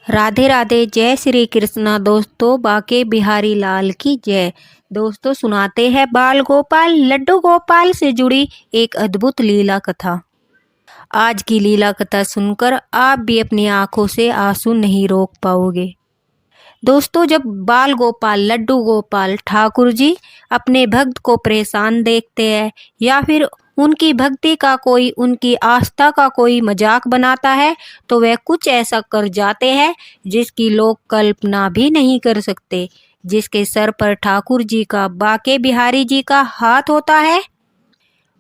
राधे राधे, जय श्री कृष्णा। दोस्तों, बाके बिहारी लाल की जय। दोस्तों, सुनाते हैं बाल गोपाल लड्डू गोपाल से जुड़ी एक अद्भुत लीला कथा। आज की लीला कथा सुनकर आप भी अपनी आंखों से आंसू नहीं रोक पाओगे। दोस्तों, जब बाल गोपाल लड्डू गोपाल ठाकुर जी अपने भक्त को परेशान देखते हैं या फिर उनकी भक्ति का कोई, उनकी आस्था का कोई मजाक बनाता है तो वह कुछ ऐसा कर जाते हैं जिसकी लोग कल्पना भी नहीं कर सकते। जिसके सर पर ठाकुर जी का, बाके बिहारी जी का हाथ होता है,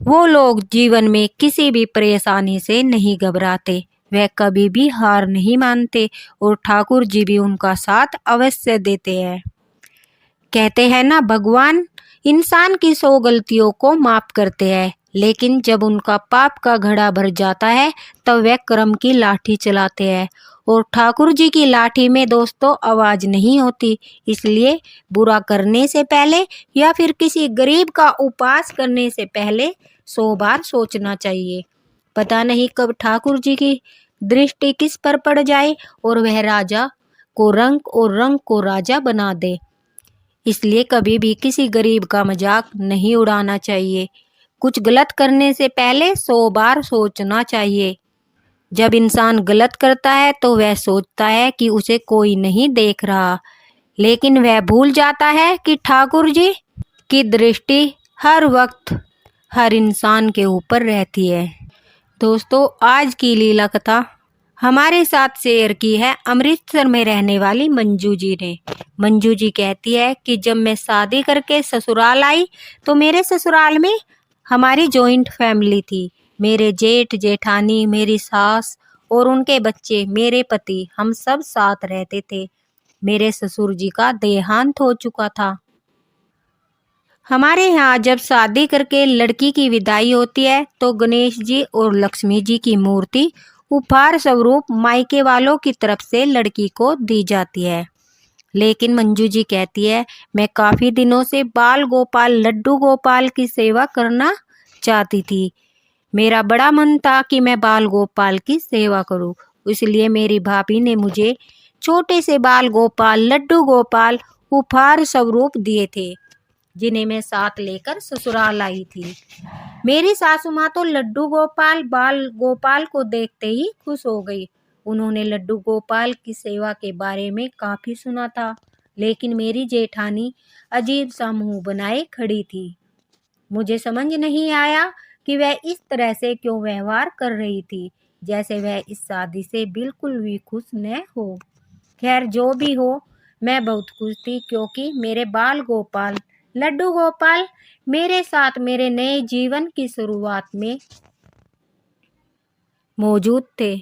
वो लोग जीवन में किसी भी परेशानी से नहीं घबराते, वह कभी भी हार नहीं मानते और ठाकुर जी भी उनका साथ अवश्य देते हैं। कहते हैं ना, भगवान इंसान की 100 गलतियों को माफ करते हैं, लेकिन जब उनका पाप का घड़ा भर जाता है तब वह कर्म की लाठी चलाते हैं। और ठाकुर जी की लाठी में दोस्तों आवाज नहीं होती, इसलिए बुरा करने से पहले या फिर किसी गरीब का उपास करने से पहले 100 बार सोचना चाहिए। पता नहीं कब ठाकुर जी की दृष्टि किस पर पड़ जाए और वह राजा को रंक और रंक को राजा बना दे। इसलिए कभी भी किसी गरीब का मजाक नहीं उड़ाना चाहिए। कुछ गलत करने से पहले 100 बार सोचना चाहिए। जब इंसान गलत करता है तो वह सोचता है कि उसे कोई नहीं देख रहा, लेकिन वह भूल जाता है कि ठाकुर जी की दृष्टि हर वक्त हर इंसान के ऊपर रहती है। दोस्तों, आज की लीला कथा हमारे साथ शेयर की है अमृतसर में रहने वाली मंजू जी ने। मंजू जी कहती है कि जब मैं शादी करके ससुराल आई तो मेरे ससुराल में हमारी जॉइंट फैमिली थी। मेरे जेठ जेठानी, मेरी सास और उनके बच्चे, मेरे पति, हम सब साथ रहते थे। मेरे ससुर जी का देहांत हो चुका था। हमारे यहाँ जब शादी करके लड़की की विदाई होती है तो गणेश जी और लक्ष्मी जी की मूर्ति उपहार स्वरूप मायके वालों की तरफ से लड़की को दी जाती है। लेकिन मंजू जी कहती है, मैं काफी दिनों से बाल गोपाल लड्डू गोपाल की सेवा करना चाहती थी। मेरा बड़ा मन था कि मैं बाल गोपाल की सेवा करूं, इसलिए मेरी भाभी ने मुझे छोटे से बाल गोपाल लड्डू गोपाल उपहार स्वरूप दिए थे, जिन्हें मैं साथ लेकर ससुराल आई थी। मेरी सासू माँ तो लड्डू गोपाल बाल गोपाल को देखते ही खुश हो गई। उन्होंने लड्डू गोपाल की सेवा के बारे में काफी सुना था, लेकिन मेरी जेठानी अजीब सा मुंह बनाए खड़ी थी। मुझे समझ नहीं आया कि वह इस तरह से क्यों व्यवहार कर रही थी, जैसे वह इस शादी से बिल्कुल भी खुश न हो। खैर, जो भी हो, मैं बहुत खुश थी क्योंकि मेरे बाल गोपाल लड्डू गोपाल मेरे साथ मेरे नए जीवन की शुरुआत में मौजूद थे।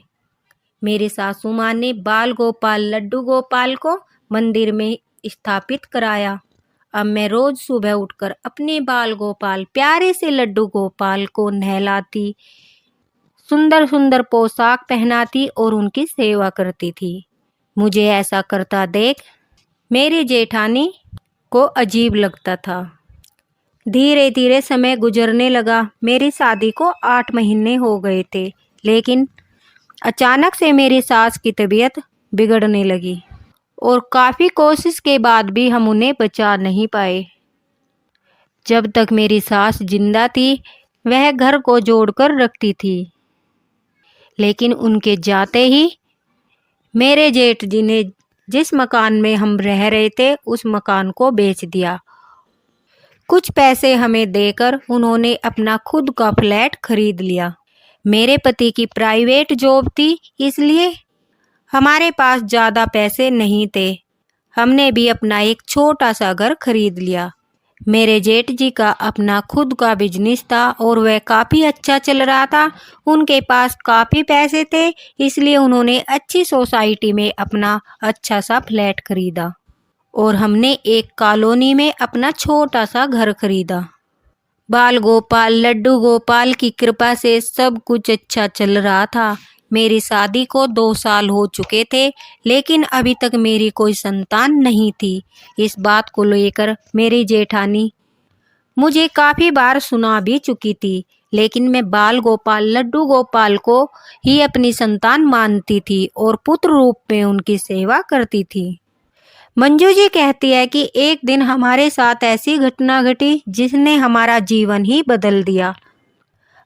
मेरी सासू माँ ने बाल गोपाल लड्डू गोपाल को मंदिर में स्थापित कराया। अब मैं रोज सुबह उठकर अपने बाल गोपाल प्यारे से लड्डू गोपाल को नहलाती, सुंदर सुंदर पोशाक पहनाती और उनकी सेवा करती थी। मुझे ऐसा करता देख मेरी जेठानी को अजीब लगता था। धीरे धीरे समय गुजरने लगा। मेरी शादी को 8 महीने हो गए थे, लेकिन अचानक से मेरी सास की तबीयत बिगड़ने लगी और काफ़ी कोशिश के बाद भी हम उन्हें बचा नहीं पाए। जब तक मेरी सास जिंदा थी वह घर को जोड़कर रखती थी, लेकिन उनके जाते ही मेरे जेठ जी ने जिस मकान में हम रह रहे थे उस मकान को बेच दिया। कुछ पैसे हमें देकर उन्होंने अपना खुद का फ्लैट खरीद लिया। मेरे पति की प्राइवेट जॉब थी, इसलिए हमारे पास ज़्यादा पैसे नहीं थे। हमने भी अपना एक छोटा सा घर खरीद लिया। मेरे जेठ जी का अपना खुद का बिजनेस था और वह काफ़ी अच्छा चल रहा था। उनके पास काफ़ी पैसे थे, इसलिए उन्होंने अच्छी सोसाइटी में अपना अच्छा सा फ्लैट खरीदा और हमने एक कॉलोनी में अपना छोटा सा घर खरीदा। बाल गोपाल लड्डू गोपाल की कृपा से सब कुछ अच्छा चल रहा था। मेरी शादी को 2 साल हो चुके थे, लेकिन अभी तक मेरी कोई संतान नहीं थी। इस बात को लेकर मेरी जेठानी मुझे काफ़ी बार सुना भी चुकी थी, लेकिन मैं बाल गोपाल लड्डू गोपाल को ही अपनी संतान मानती थी और पुत्र रूप में उनकी सेवा करती थी। मंजू जी कहती है कि एक दिन हमारे साथ ऐसी घटना घटी जिसने हमारा जीवन ही बदल दिया।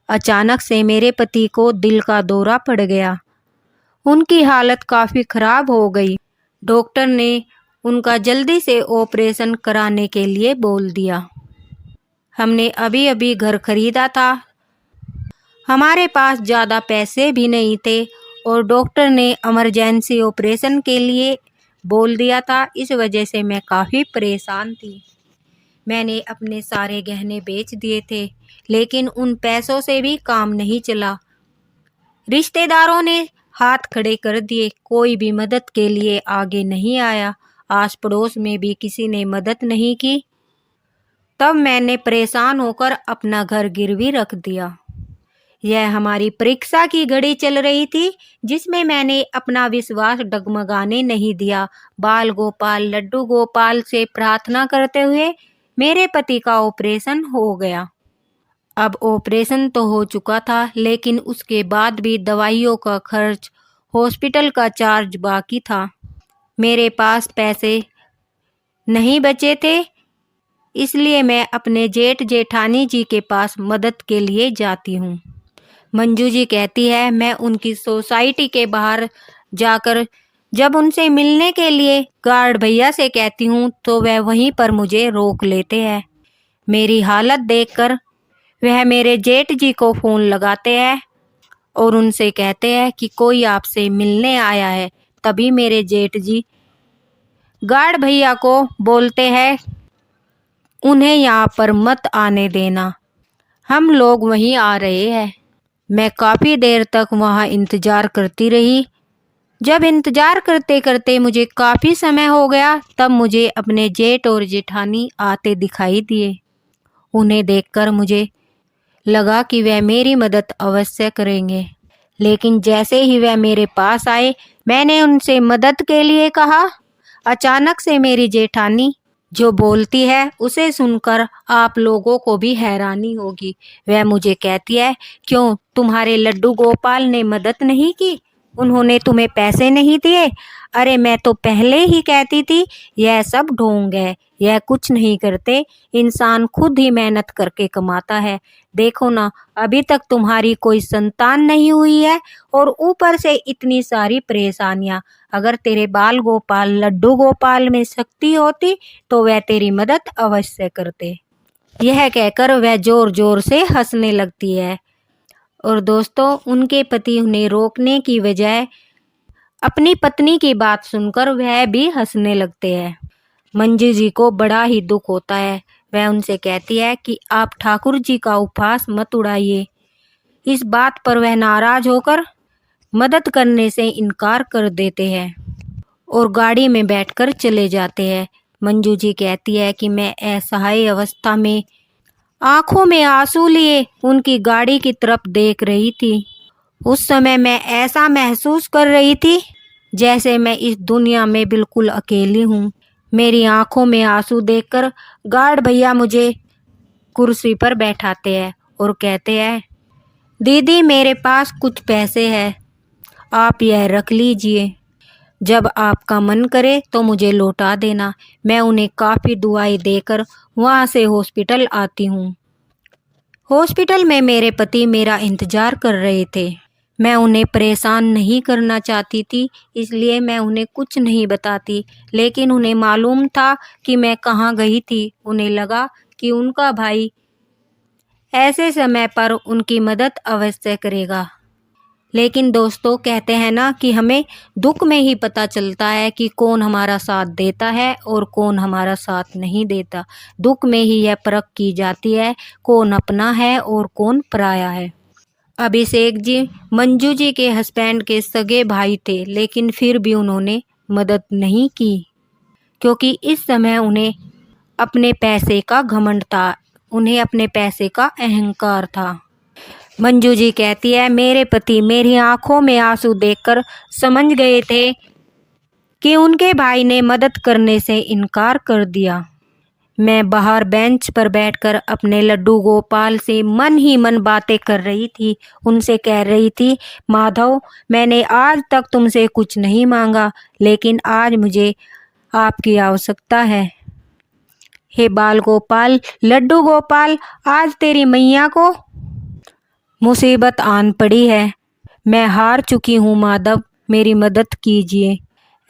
अचानक से मेरे पति को दिल का दौरा पड़ गया। उनकी हालत काफ़ी खराब हो गई। डॉक्टर ने उनका जल्दी से ऑपरेशन कराने के लिए बोल दिया। हमने अभी अभी घर खरीदा था, हमारे पास ज़्यादा पैसे भी नहीं थे और डॉक्टर ने इमरजेंसी ऑपरेशन के लिए बोल दिया था। इस वजह से मैं काफ़ी परेशान थी। मैंने अपने सारे गहने बेच दिए थे, लेकिन उन पैसों से भी काम नहीं चला। रिश्तेदारों ने हाथ खड़े कर दिए, कोई भी मदद के लिए आगे नहीं आया। आस पड़ोस में भी किसी ने मदद नहीं की। तब मैंने परेशान होकर अपना घर गिरवी रख दिया। यह हमारी परीक्षा की घड़ी चल रही थी, जिसमें मैंने अपना विश्वास डगमगाने नहीं दिया। बाल गोपाल लड्डू गोपाल से प्रार्थना करते हुए मेरे पति का ऑपरेशन हो गया। अब ऑपरेशन तो हो चुका था, लेकिन उसके बाद भी दवाइयों का खर्च, हॉस्पिटल का चार्ज बाकी था। मेरे पास पैसे नहीं बचे थे, इसलिए मैं अपने जेठ जेठानी जी के पास मदद के लिए जाती हूँ। मंजू जी कहती है, मैं उनकी सोसाइटी के बाहर जाकर जब उनसे मिलने के लिए गार्ड भैया से कहती हूँ तो वह वहीं पर मुझे रोक लेते हैं। मेरी हालत देखकर वह मेरे जेठ जी को फ़ोन लगाते हैं और उनसे कहते हैं कि कोई आपसे मिलने आया है। तभी मेरे जेठ जी गार्ड भैया को बोलते हैं, उन्हें यहाँ पर मत आने देना, हम लोग वहीं आ रहे हैं। मैं काफ़ी देर तक वहाँ इंतज़ार करती रही। जब इंतज़ार करते करते मुझे काफ़ी समय हो गया, तब मुझे अपने जेठ और जेठानी आते दिखाई दिए। उन्हें देखकर मुझे लगा कि वह मेरी मदद अवश्य करेंगे, लेकिन जैसे ही वह मेरे पास आए, मैंने उनसे मदद के लिए कहा। अचानक से मेरी जेठानी जो बोलती है उसे सुनकर आप लोगों को भी हैरानी होगी। वह मुझे कहती है, क्यों तुम्हारे लड्डू गोपाल ने मदद नहीं की? उन्होंने तुम्हें पैसे नहीं दिए? अरे मैं तो पहले ही कहती थी यह सब ढोंग है, यह कुछ नहीं करते, इंसान खुद ही मेहनत करके कमाता है। देखो ना, अभी तक तुम्हारी कोई संतान नहीं हुई है और ऊपर से इतनी सारी परेशानियां। अगर तेरे बाल गोपाल लड्डू गोपाल में शक्ति होती तो वह तेरी मदद अवश्य करते। यह कहकर वह जोर जोर से हंसने लगती है। और दोस्तों, उनके पति उन्हें रोकने की बजाय अपनी पत्नी की बात सुनकर वह भी हंसने लगते हैं। मंजू जी को बड़ा ही दुख होता है। वह उनसे कहती है कि आप ठाकुर जी का उपहास मत उड़ाइए। इस बात पर वह नाराज होकर मदद करने से इनकार कर देते हैं और गाड़ी में बैठकर चले जाते हैं। मंजू जी कहती है कि मैं असहाय अवस्था में आंखों में आंसू लिए उनकी गाड़ी की तरफ देख रही थी। उस समय मैं ऐसा महसूस कर रही थी जैसे मैं इस दुनिया में बिल्कुल अकेली हूँ। मेरी आंखों में आंसू देखकर गार्ड भैया मुझे कुर्सी पर बैठाते हैं और कहते हैं, दीदी मेरे पास कुछ पैसे हैं, आप यह रख लीजिए, जब आपका मन करे तो मुझे लौटा देना। मैं उन्हें काफ़ी दुआएं देकर वहाँ से हॉस्पिटल आती हूँ। हॉस्पिटल में मेरे पति मेरा इंतज़ार कर रहे थे। मैं उन्हें परेशान नहीं करना चाहती थी, इसलिए मैं उन्हें कुछ नहीं बताती, लेकिन उन्हें मालूम था कि मैं कहाँ गई थी। उन्हें लगा कि उनका भाई ऐसे समय पर उनकी मदद अवश्य करेगा। लेकिन दोस्तों, कहते हैं ना कि हमें दुख में ही पता चलता है कि कौन हमारा साथ देता है और कौन हमारा साथ नहीं देता। दुख में ही यह परख की जाती है कौन अपना है और कौन पराया है। अभिषेक जी मंजू जी के हस्बैंड के सगे भाई थे, लेकिन फिर भी उन्होंने मदद नहीं की, क्योंकि इस समय उन्हें अपने पैसे का घमंड था, उन्हें अपने पैसे का अहंकार था। मंजू जी कहती है, मेरे पति मेरी आंखों में आंसू देखकर समझ गए थे कि उनके भाई ने मदद करने से इनकार कर दिया। मैं बाहर बेंच पर बैठकर अपने लड्डू गोपाल से मन ही मन बातें कर रही थी। उनसे कह रही थी, माधव, मैंने आज तक तुमसे कुछ नहीं मांगा, लेकिन आज मुझे आपकी आवश्यकता है। हे बाल गोपाल, लड्डू गोपाल, आज तेरी मैया को मुसीबत आन पड़ी है। मैं हार चुकी हूँ माधव, मेरी मदद कीजिए।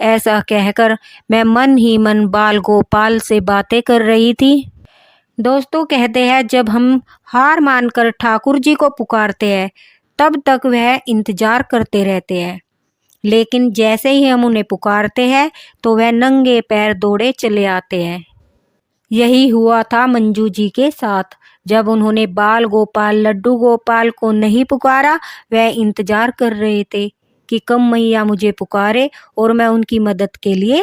ऐसा कहकर मैं मन ही मन बाल गोपाल से बातें कर रही थी। दोस्तों, कहते हैं जब हम हार मानकर ठाकुर जी को पुकारते हैं तब तक वह इंतजार करते रहते हैं, लेकिन जैसे ही हम उन्हें पुकारते हैं तो वह नंगे पैर दौड़े चले आते हैं। यही हुआ था मंजू जी के साथ। जब उन्होंने बाल गोपाल लड्डू गोपाल को नहीं पुकारा, वह इंतजार कर रहे थे कि कब मैया मुझे पुकारे और मैं उनकी मदद के लिए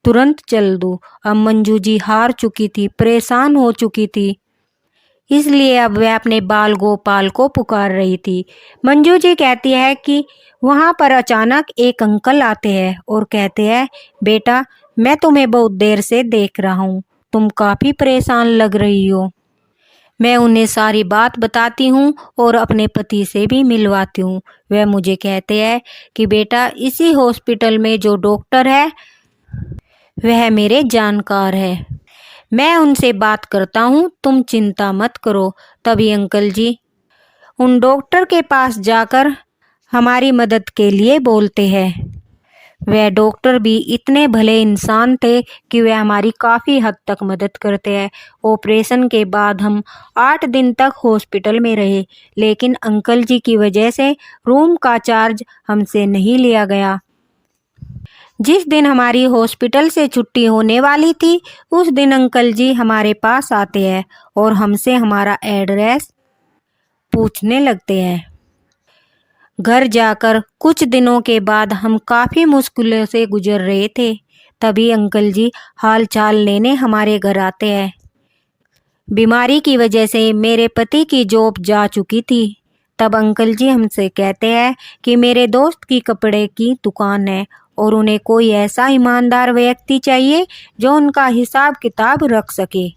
तुरंत चल दूं। अब मंजू जी हार चुकी थी, परेशान हो चुकी थी, इसलिए अब वह अपने बाल गोपाल को पुकार रही थी। मंजू जी कहती है कि वहाँ पर अचानक एक अंकल आते हैं और कहते हैं, बेटा, मैं तुम्हें बहुत देर से देख रहा हूँ, तुम काफ़ी परेशान लग रही हो। मैं उन्हें सारी बात बताती हूँ और अपने पति से भी मिलवाती हूँ। वह मुझे कहते हैं कि बेटा, इसी हॉस्पिटल में जो डॉक्टर है वह मेरे जानकार है, मैं उनसे बात करता हूँ, तुम चिंता मत करो। तभी अंकल जी उन डॉक्टर के पास जाकर हमारी मदद के लिए बोलते हैं। वह डॉक्टर भी इतने भले इंसान थे कि वह हमारी काफ़ी हद तक मदद करते हैं। ऑपरेशन के बाद हम 8 दिन तक हॉस्पिटल में रहे, लेकिन अंकल जी की वजह से रूम का चार्ज हमसे नहीं लिया गया। जिस दिन हमारी हॉस्पिटल से छुट्टी होने वाली थी, उस दिन अंकल जी हमारे पास आते हैं और हमसे हमारा एड्रेस पूछने लगते हैं। घर जाकर कुछ दिनों के बाद हम काफ़ी मुश्किलों से गुजर रहे थे। तभी अंकल जी हाल चाल लेने हमारे घर आते हैं। बीमारी की वजह से मेरे पति की जॉब जा चुकी थी। तब अंकल जी हमसे कहते हैं कि मेरे दोस्त की कपड़े की दुकान है और उन्हें कोई ऐसा ईमानदार व्यक्ति चाहिए जो उनका हिसाब किताब रख सके।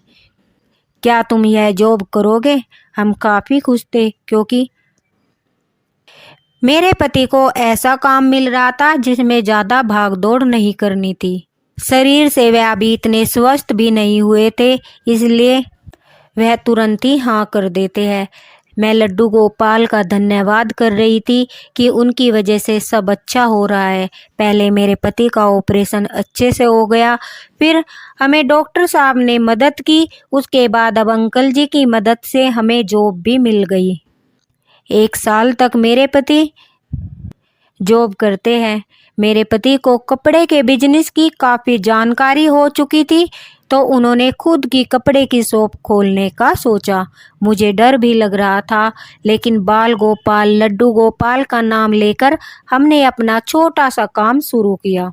क्या तुम यह जॉब करोगे? हम काफ़ी खुश थे, क्योंकि मेरे पति को ऐसा काम मिल रहा था जिसमें ज़्यादा भाग दौड़ नहीं करनी थी। शरीर से वह अभी इतने स्वस्थ भी नहीं हुए थे, इसलिए वह तुरंत ही हाँ कर देते हैं। मैं लड्डू गोपाल का धन्यवाद कर रही थी कि उनकी वजह से सब अच्छा हो रहा है। पहले मेरे पति का ऑपरेशन अच्छे से हो गया, फिर हमें डॉक्टर साहब ने मदद की, उसके बाद अब अंकल जी की मदद से हमें जॉब भी मिल गई। 1 साल तक मेरे पति जॉब करते हैं। मेरे पति को कपड़े के बिजनेस की काफ़ी जानकारी हो चुकी थी, तो उन्होंने खुद की कपड़े की शॉप खोलने का सोचा। मुझे डर भी लग रहा था, लेकिन बाल गोपाल लड्डू गोपाल का नाम लेकर हमने अपना छोटा सा काम शुरू किया।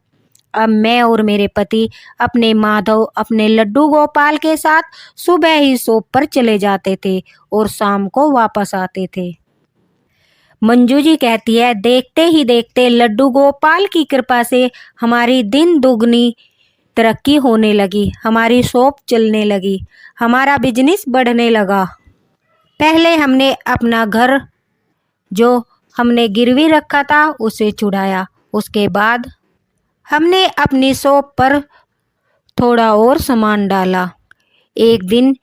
अब मैं और मेरे पति अपने माधव, अपने लड्डू गोपाल के साथ सुबह ही शॉप पर चले जाते थे और शाम को वापस आते थे। मंजू जी कहती है, देखते ही देखते लड्डू गोपाल की कृपा से हमारी दिन दुगनी तरक्की होने लगी, हमारी शॉप चलने लगी, हमारा बिजनेस बढ़ने लगा। पहले हमने अपना घर जो हमने गिरवी रखा था उसे छुड़ाया, उसके बाद हमने अपनी शॉप पर थोड़ा और सामान डाला। एक दिन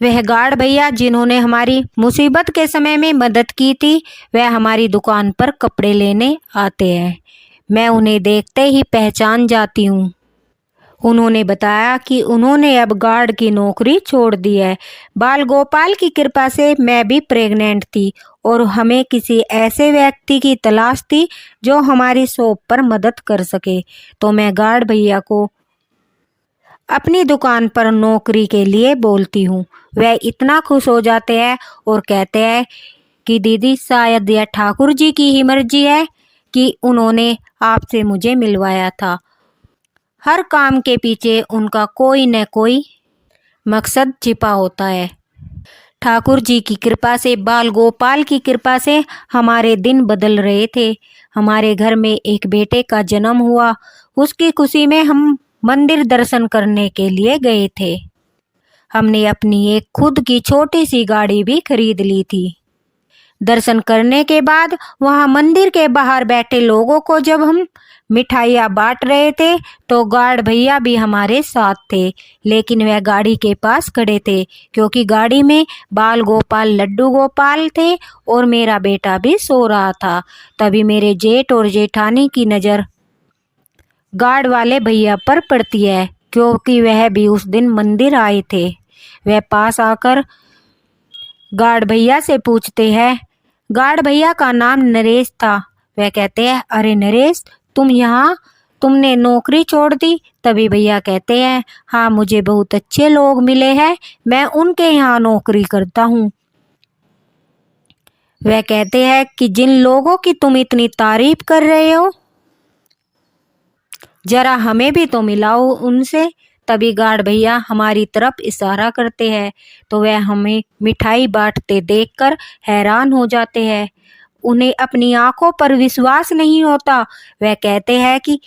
वह गार्ड भैया जिन्होंने हमारी मुसीबत के समय में मदद की थी, वह हमारी दुकान पर कपड़े लेने आते हैं। मैं उन्हें देखते ही पहचान जाती हूँ। उन्होंने बताया कि उन्होंने अब गार्ड की नौकरी छोड़ दी है। बाल गोपाल की कृपा से मैं भी प्रेग्नेंट थी और हमें किसी ऐसे व्यक्ति की तलाश थी जो हमारी शॉप पर मदद कर सके। तो मैं गार्ड भैया को अपनी दुकान पर नौकरी के लिए बोलती हूँ। वह इतना खुश हो जाते हैं और कहते हैं कि दीदी, शायद यह ठाकुर जी की ही मर्जी है कि उन्होंने आपसे मुझे मिलवाया था। हर काम के पीछे उनका कोई न कोई मकसद छिपा होता है। ठाकुर जी की कृपा से, बाल गोपाल की कृपा से हमारे दिन बदल रहे थे। हमारे घर में एक बेटे का जन्म हुआ। उसकी खुशी में हम मंदिर दर्शन करने के लिए गए थे। हमने अपनी एक खुद की छोटी सी गाड़ी भी खरीद ली थी। दर्शन करने के बाद वहां मंदिर के बाहर बैठे लोगों को जब हम मिठाइयाँ बांट रहे थे तो गार्ड भैया भी हमारे साथ थे, लेकिन वह गाड़ी के पास खड़े थे क्योंकि गाड़ी में बाल गोपाल लड्डू गोपाल थे और मेरा बेटा भी सो रहा था। तभी मेरे जेठ और जेठानी की नज़र गार्ड वाले भैया पर पड़ती है क्योंकि वह भी उस दिन मंदिर आए थे। वह पास आकर गार्ड भैया से पूछते हैं। गार्ड भैया का नाम नरेश था। वह कहते हैं, अरे नरेश, तुम यहाँ, तुमने नौकरी छोड़ दी? तभी भैया कहते हैं, हाँ, मुझे बहुत अच्छे लोग मिले हैं, मैं उनके यहाँ नौकरी करता हूँ। वह कहते हैं कि जिन लोगों की तुम इतनी तारीफ कर रहे हो, जरा हमें भी तो मिलाओ उनसे। तभी गार्ड भैया हमारी तरफ इशारा करते हैं तो वह हमें मिठाई बांटते देखकर हैरान हो जाते हैं। उन्हें अपनी आंखों पर विश्वास नहीं होता। वह कहते हैं कि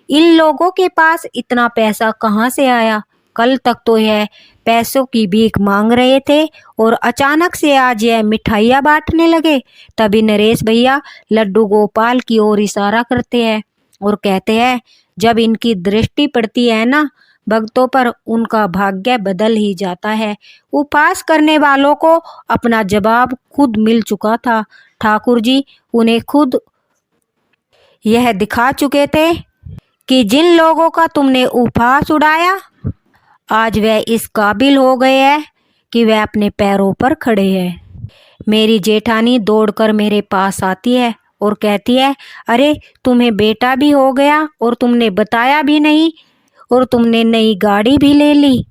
इन लोगों के पास इतना पैसा कहाँ से आया? कल तक तो यह पैसों की भीख मांग रहे थे और अचानक से आज यह मिठाइयाँ बांटने लगे। तभी नरेश भैया लड्डू गोपाल की ओर इशारा करते हैं और कहते हैं, जब इनकी दृष्टि पड़ती है ना भक्तों पर, उनका भाग्य बदल ही जाता है। उपवास करने वालों को अपना जवाब खुद मिल चुका था। ठाकुर जी उन्हें खुद यह दिखा चुके थे कि जिन लोगों का तुमने उपहास उड़ाया, आज वह इस काबिल हो गए हैं कि वह अपने पैरों पर खड़े हैं। मेरी जेठानी दौड़कर मेरे पास आती है और कहती है, अरे तुम्हें बेटा भी हो गया और तुमने बताया भी नहीं, और तुमने नई गाड़ी भी ले ली।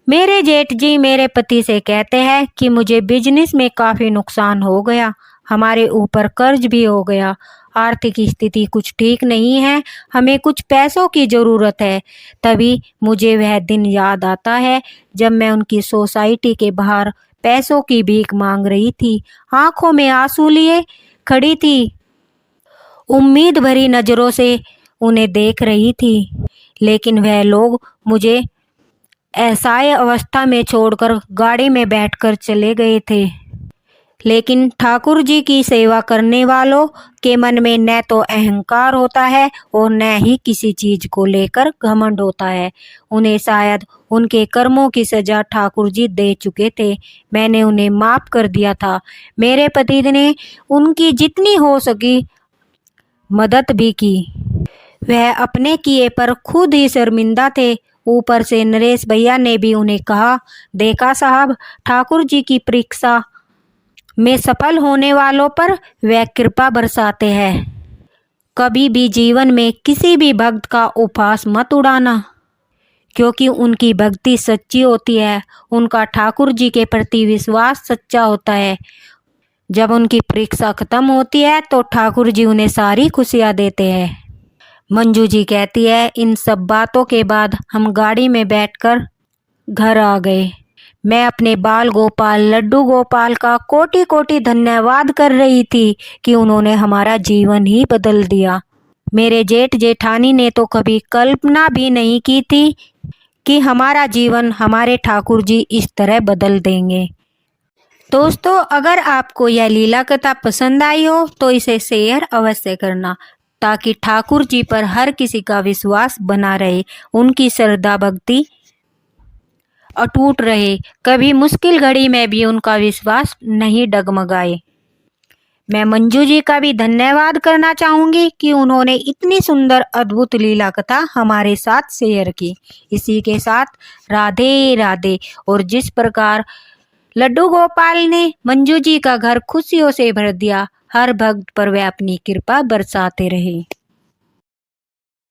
मेरे जेठ जी मेरे पति से कहते हैं कि मुझे बिजनेस में काफ़ी नुकसान हो गया, हमारे ऊपर कर्ज भी हो गया, आर्थिक स्थिति कुछ ठीक नहीं है, हमें कुछ पैसों की ज़रूरत है। तभी मुझे वह दिन याद आता है जब मैं उनकी सोसाइटी के बाहर पैसों की भीख मांग रही थी, आंखों में आंसू लिए खड़ी थी, उम्मीद भरी नज़रों से उन्हें देख रही थी, लेकिन वह लोग मुझे असहाय अवस्था में छोड़कर गाड़ी में बैठकर चले गए थे। लेकिन ठाकुर जी की सेवा करने वालों के मन में न तो अहंकार होता है और न ही किसी चीज को लेकर घमंड होता है। उन्हें शायद उनके कर्मों की सजा ठाकुर जी दे चुके थे। मैंने उन्हें माफ कर दिया था। मेरे पति ने उनकी जितनी हो सकी मदद भी की। वह अपने किए पर खुद ही शर्मिंदा थे। ऊपर से नरेश भैया ने भी उन्हें कहा, देखा साहब, ठाकुर जी की परीक्षा में सफल होने वालों पर वह कृपा बरसाते हैं। कभी भी जीवन में किसी भी भक्त का उपहास मत उड़ाना, क्योंकि उनकी भक्ति सच्ची होती है, उनका ठाकुर जी के प्रति विश्वास सच्चा होता है। जब उनकी परीक्षा खत्म होती है तो ठाकुर जी उन्हें सारी खुशियाँ देते हैं। मंजू जी कहती है, इन सब बातों के बाद हम गाड़ी में बैठकर घर आ गए। मैं अपने बाल गोपाल लड्डू गोपाल का कोटि कोटि धन्यवाद कर रही थी कि उन्होंने हमारा जीवन ही बदल दिया। मेरे जेठ जेठानी ने तो कभी कल्पना भी नहीं की थी कि हमारा जीवन हमारे ठाकुर जी इस तरह बदल देंगे। दोस्तों, अगर आपको यह लीला कथा पसंद आई हो तो इसे शेयर अवश्य करना, ताकि ठाकुर जी पर हर किसी का विश्वास बना रहे, उनकी श्रद्धा भक्ति अटूट रहे, कभी मुश्किल घड़ी में भी उनका विश्वास नहीं डगमगाए। मैं मंजू जी का भी धन्यवाद करना चाहूँगी कि उन्होंने इतनी सुंदर अद्भुत लीला कथा हमारे साथ शेयर की। इसी के साथ राधे राधे। और जिस प्रकार लड्डू गोपाल ने मंजू जी का घर खुशियों से भर दिया, हर भक्त पर वे अपनी कृपा बरसाते रहे।